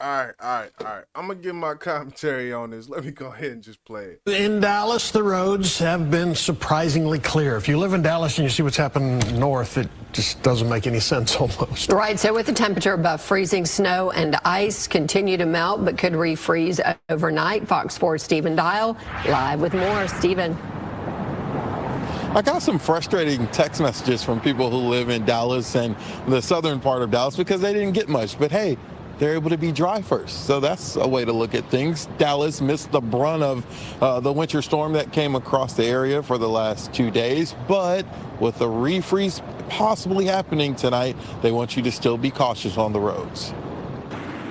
All right. I'm gonna give my commentary on this. Let me go ahead and just play it. In Dallas, the roads have been surprisingly clear. If you live in Dallas and you see what's happening north, it just doesn't make any sense almost. Right, so with the temperature above freezing, snow and ice continue to melt but could refreeze overnight. Fox 4's Stephen Dial live with more. Stephen. I got some frustrating text messages from people who live in Dallas and the southern part of Dallas because they didn't get much. But hey, they're able to be dry first. So that's a way to look at things. Dallas missed the brunt of the winter storm that came across the area for the last 2 days. But with the refreeze possibly happening tonight, they want you to still be cautious on the roads.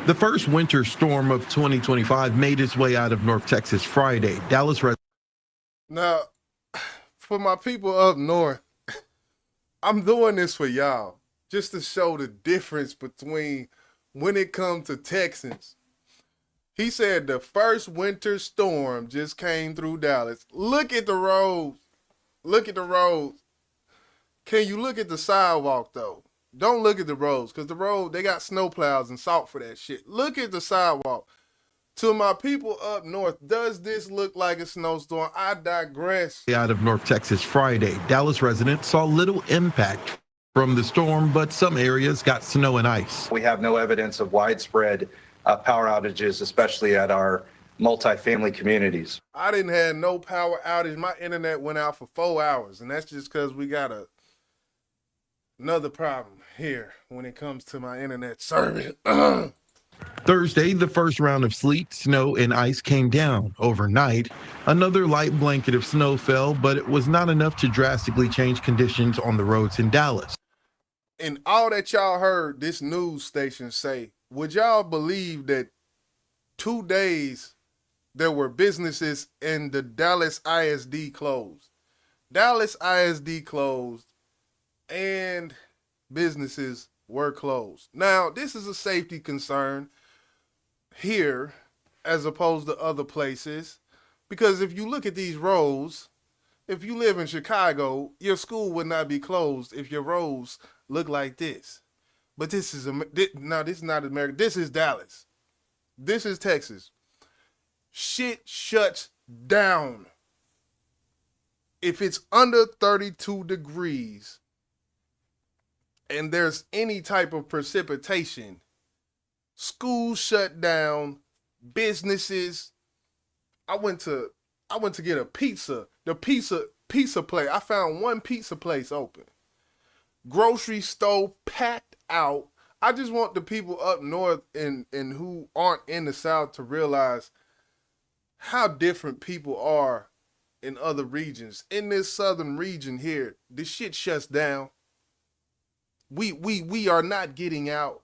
The first winter storm of 2025 made its way out of North Texas Friday. Dallas residents. Now, for my people up north, I'm doing this for y'all just to show the difference between when it comes to Texans. He said the first winter storm just came through Dallas. Look at the roads. Look at the roads. Can you look at the sidewalk, though? Don't look at the roads, because the road, they got snowplows and salt for that shit. Look at the sidewalk. To my people up north, does this look like a snowstorm? I digress. Out of North Texas Friday, Dallas residents saw little impact from the storm, but some areas got snow and ice. We have no evidence of widespread power outages, especially at our multifamily communities. I didn't have no power outage. My internet went out for 4 hours, and that's just because we got another problem here when it comes to my internet service. Thursday, the first round of sleet, snow, and ice came down. Overnight, another light blanket of snow fell, but it was not enough to drastically change conditions on the roads in Dallas. And all that y'all heard this news station say, would y'all believe that 2 days there were businesses in the Dallas ISD closed? Dallas ISD closed and businesses were closed. Now, this is a safety concern here as opposed to other places, because if you look at these roads, if you live in Chicago, your school would not be closed if your roads look like this. But this is this is not America. This is Dallas. This is Texas. Shit shuts down. If it's under 32 degrees and there's any type of precipitation, schools shut down, businesses. I went to get a pizza. The pizza place. I found one pizza place open. Grocery store packed out. I just want the people up north and who aren't in the South to realize how different people are in other regions. In this southern region here, this shit shuts down. We are not getting out.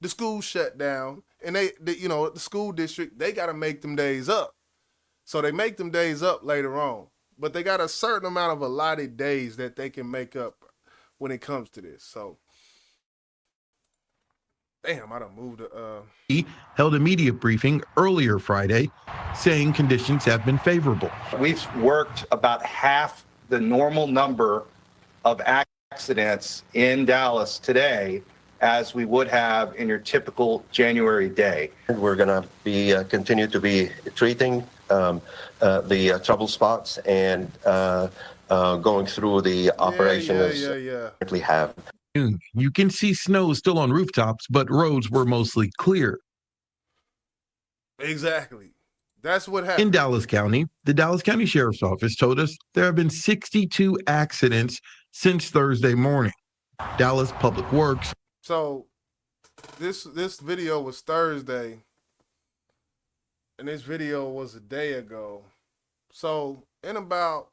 The school shut down, and they the school district, they got to make them days up. So they make them days up later on, but they got a certain amount of allotted days that they can make up when it comes to this. So, damn, I done moved. He held a media briefing earlier Friday, saying conditions have been favorable. We've worked about half the normal number of accidents in Dallas today as we would have in your typical January day. We're going to be continue to be treating the trouble spots and going through the operation as we currently have. You can see snow still on rooftops, but roads were mostly clear. Exactly. That's what happened. In Dallas County, the Dallas County Sheriff's Office told us there have been 62 accidents since Thursday morning. Dallas Public Works. So this video was Thursday, and this video was a day ago. So in about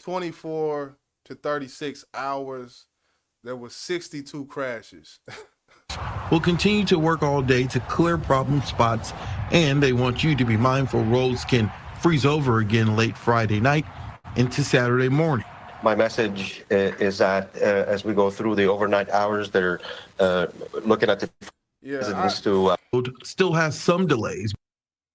24 to 36 hours, there were 62 crashes. We'll continue to work all day to clear problem spots, and they want you to be mindful roads can freeze over again late Friday night into Saturday morning. My message is that as we go through the overnight hours, they're looking at the residents to still has some delays.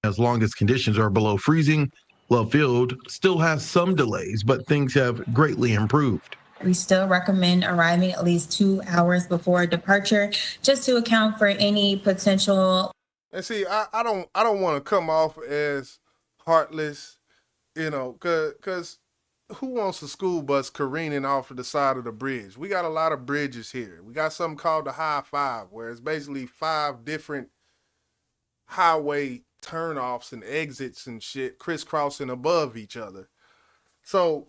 As long as conditions are below freezing, Love Field still has some delays, but things have greatly improved. We still recommend arriving at least 2 hours before departure just to account for any potential. And see, I don't want to come off as heartless, you know, cause who wants a school bus careening off of the side of the bridge? We got a lot of bridges here. We got something called the High Five, where it's basically 5 different highway turnoffs and exits and shit crisscrossing above each other. So,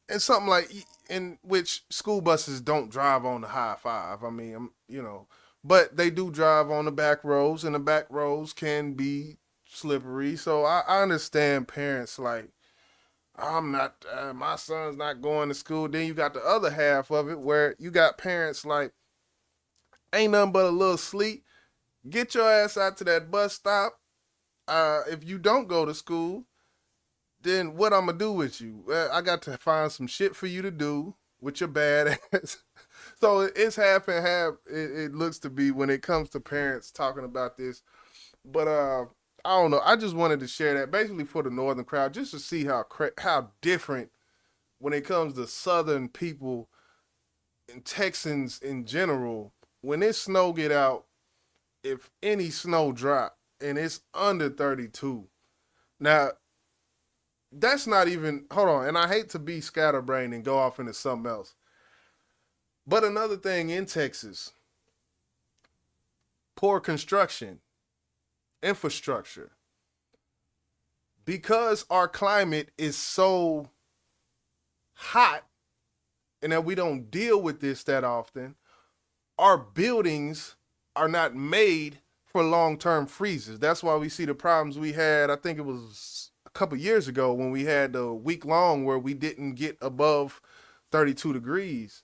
and something like in which school buses don't drive on the High Five. I mean, you know, but they do drive on the back roads, and the back roads can be slippery. So I understand parents like, I'm not, my son's not going to school. Then you got the other half of it where you got parents like, ain't nothing but a little sleep. Get your ass out to that bus stop. If you don't go to school, then what I'm gonna do with you? I got to find some shit for you to do with your bad ass. So it's half and half. It looks to be when it comes to parents talking about this. But I don't know. I just wanted to share that basically for the northern crowd, just to see how different when it comes to southern people and Texans in general. When this snow get out, if any snow drop and it's under 32, now that's not even, hold on, and I hate to be scatterbrained and go off into something else. But another thing in Texas, poor construction, infrastructure. Because our climate is so hot and that we don't deal with this that often, our buildings are not made for long-term freezes. That's why we see the problems we had, I think it was a couple years ago when we had the week long where we didn't get above 32 degrees.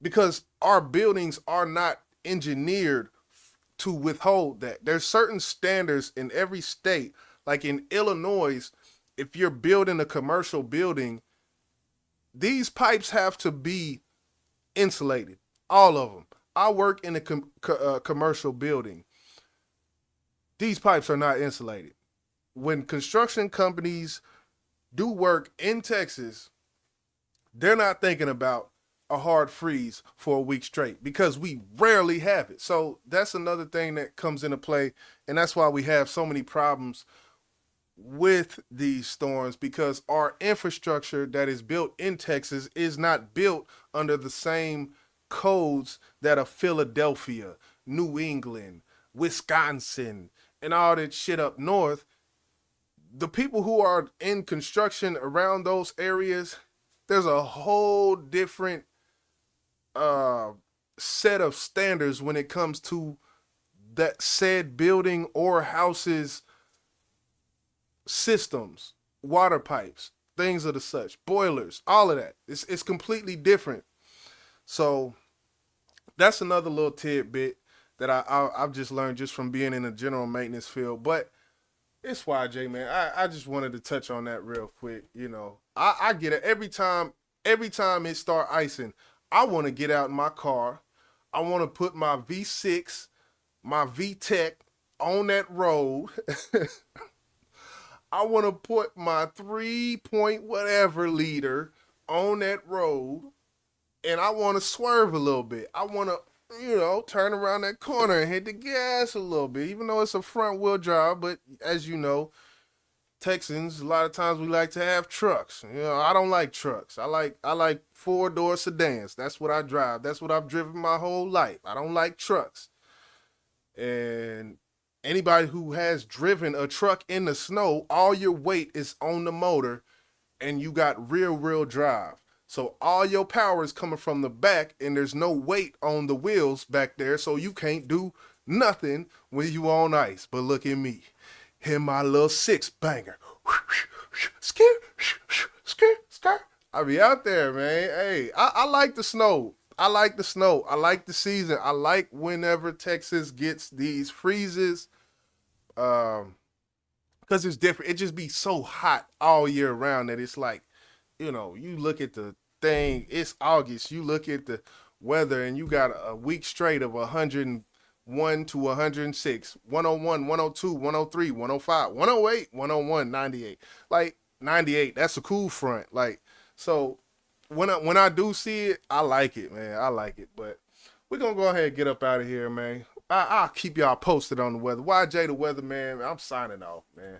Because our buildings are not engineered to withhold that. There's certain standards in every state. Like in Illinois, if you're building a commercial building, these pipes have to be insulated. All of them. I work in a commercial building. These pipes are not insulated. When construction companies do work in Texas, they're not thinking about a hard freeze for a week straight because we rarely have it. So that's another thing that comes into play. And that's why we have so many problems with these storms, because our infrastructure that is built in Texas is not built under the same codes that are Philadelphia, New England, Wisconsin, and all that shit up north. The people who are in construction around those areas, there's a whole different set of standards when it comes to that said building or houses systems, water pipes, things of the such, boilers, all of that. It's completely different. So that's another little tidbit that I've just learned just from being in the general maintenance field. But it's YJ, man. I just wanted to touch on that real quick. You know, I get it every time it start icing. I want to get out in my car. I want to put my V6, my VTEC on that road. I want to put my 3-point whatever liter on that road, and I want to swerve a little bit. I want to, you know, turn around that corner and hit the gas a little bit, even though it's a front wheel drive. But as you know, Texans, a lot of times we like to have trucks. You know, I don't like trucks. I like 4-door sedans. That's what I drive. That's what I've driven my whole life. I don't like trucks. And anybody who has driven a truck in the snow, all your weight is on the motor and you got rear-wheel drive. So all your power is coming from the back and there's no weight on the wheels back there, so you can't do nothing when you on ice. But look at me. Hit my little 6-banger. Skirt, skirt, skirt. I be out there, man. Hey, I like the snow. I like the snow. I like the season. I like whenever Texas gets these freezes. Because it's different. It just be so hot all year round that it's like, you know, you look at the thing, it's August. You look at the weather and you got a week straight of 101 to 106, 101, 102, 103, 105, 108, 101, 98. Like 98, that's a cool front. Like, so when I do see it, I like it, man. I like it. But we're gonna go ahead and get up out of here, man. I'll keep y'all posted on the weather. YJ the weatherman, I'm signing off, man.